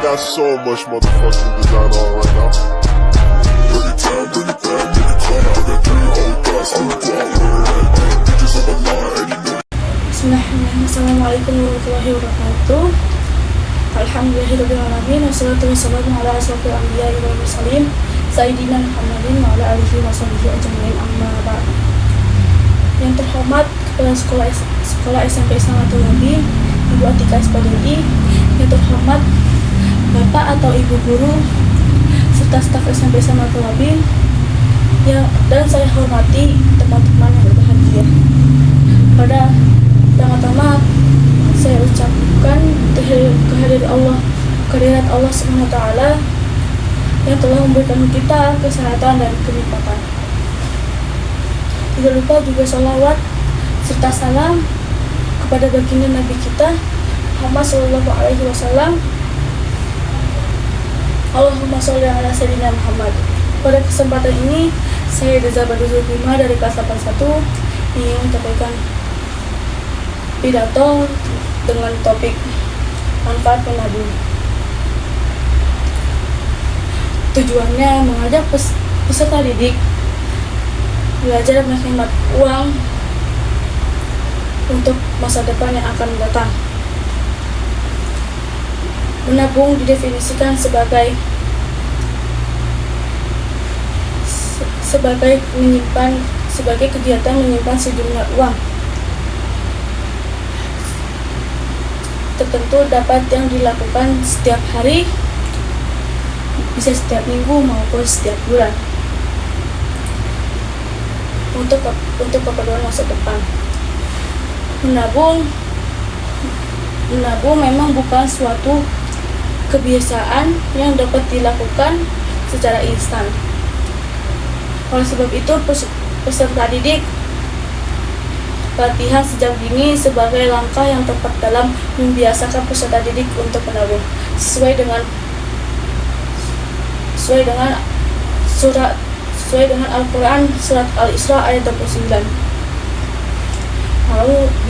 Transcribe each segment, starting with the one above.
got so much motherfucking design on right now. Bring it down, bring it back, make it clap. I got 3 old guys, I'm the block with it. Bitches on my line, and you know. Bismillahirrahmanirrahim. Assalamualaikum warahmatullahi wabarakatuh. Alhamdulillahirrahmanirrahim. Wassalatu wassalamu ala asrofil anbiya'i wal mursalin Sayyidina Muhammadin wa ala alihi wa sahbihi ajma'in, amma ba'd. Yang terhormat Kepala Sekolah SMP Islamatul Nabi Ibu Atika SPDI, yang terhormat Bapak atau Ibu Guru serta staf SMP Islamatul Nabi, dan saya hormati teman-teman yang berbahagia. Pada pertama-tama saya ucapkan kehadirat Allah Subhanahu wa taala yang telah memberikan kita kesehatan dan kenikmatan. Tidak lupa juga sholawat serta salam kepada baginda Nabi kita Muhammad sallallahu alaihi wasallam. Allahumma sholli ala sayyidina Muhammad. Pada kesempatan ini saya Reza Badru Zulfima dari kelas 81 ingin menyampaikan pidato dengan topik manfaat menabung. Tujuannya mengajak peserta didik belajar menghemat uang untuk masa depan yang akan datang. Menabung didefinisikan sebagai kegiatan menyimpan sejumlah uang tertentu, dapat yang dilakukan setiap hari, bisa setiap minggu maupun setiap bulan untuk keperluan masa depan. Menabung memang bukan suatu kebiasaan yang dapat dilakukan secara instan. Oleh sebab itu, peserta didik latihan sejak dini sebagai langkah yang tepat dalam membiasakan peserta didik untuk menabung sesuai dengan Al-Quran surat Al-Isra ayat 29.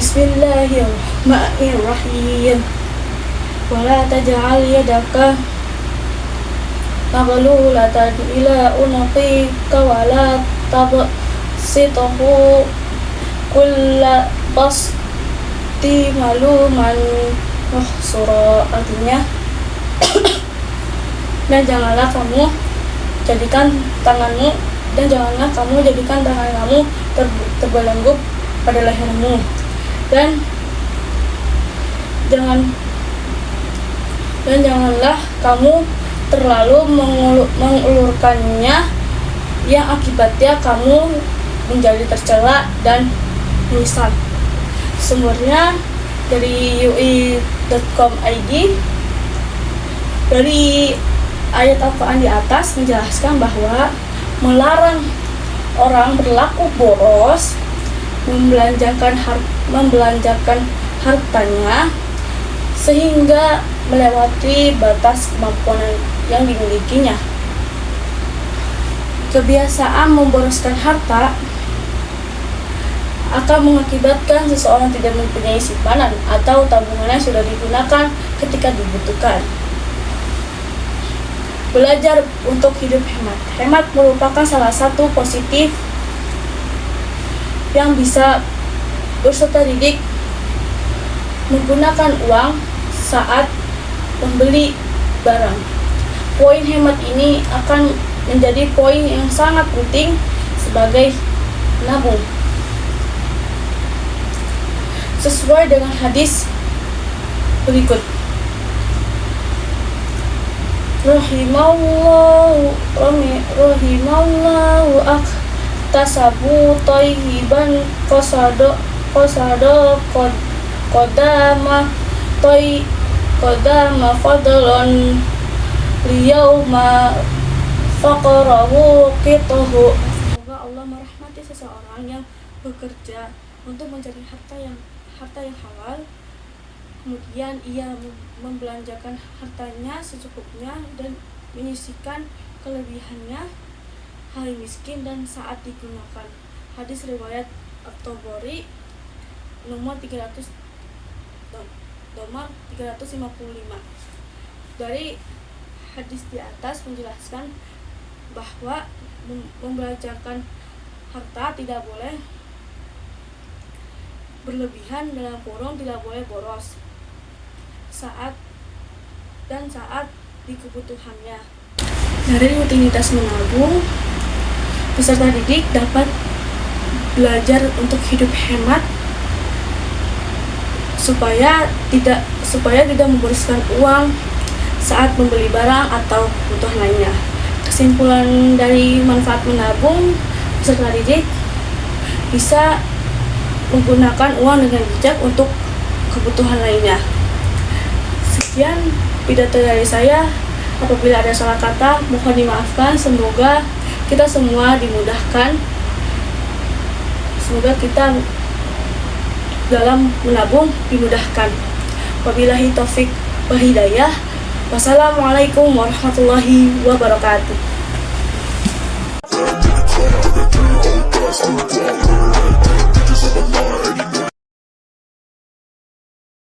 Bismillahirrahmanirrahim. Wala taj'al yadaka maghlulatan ila unuqika wala tabsithu kulla basti maluman mahsura. Artinya, dan janganlah kamu jadikan tangan kamu terbelenggu pada lehermu, dan janganlah kamu terlalu mengulurkannya yang akibatnya kamu menjadi tercela dan menyesal. Sumbernya dari ui.com.id. Dari ayat Al-Quran di atas menjelaskan bahwa melarang orang berlaku boros membelanjakan hartanya sehingga melewati batas kemampuan yang dimilikinya. Kebiasaan memboroskan harta akan mengakibatkan seseorang tidak mempunyai simpanan atau tabungannya sudah digunakan ketika dibutuhkan. Belajar untuk hidup hemat. Hemat merupakan salah satu positif yang bisa peserta didik menggunakan uang saat membeli barang. Poin hemat ini akan menjadi poin yang sangat penting sebagai menabung. Sesuai dengan hadis berikut. Rahimallahu aktasabu thayyiban qasada qadama fadlan liyawma faqarahu qitahu. Semoga Allah merahmati seseorang yang bekerja untuk mencari harta yang halal, kemudian ia membelanjakan hartanya secukupnya dan menyisihkan kelebihannya hari miskin dan saat digunakan. Hadis riwayat At-Tabari nomor 355. Dari hadis di atas menjelaskan bahwa membelanjakan harta tidak boleh berlebihan, dalam kurung tidak boleh boros saat di kebutuhannya. Dari rutinitas menabung, peserta didik dapat belajar untuk hidup hemat supaya tidak memboriskan uang saat membeli barang atau kebutuhan lainnya. Kesimpulan dari manfaat menabung, peserta didik bisa menggunakan uang dengan bijak untuk kebutuhan lainnya. Sekian pidato dari saya. Apabila ada salah kata, mohon dimaafkan. Semoga kita semua dimudahkan. Semoga kita dalam menabung dimudahkan. Wabillahi taufik wa hidayah. Wassalamualaikum warahmatullahi wabarakatuh. I'm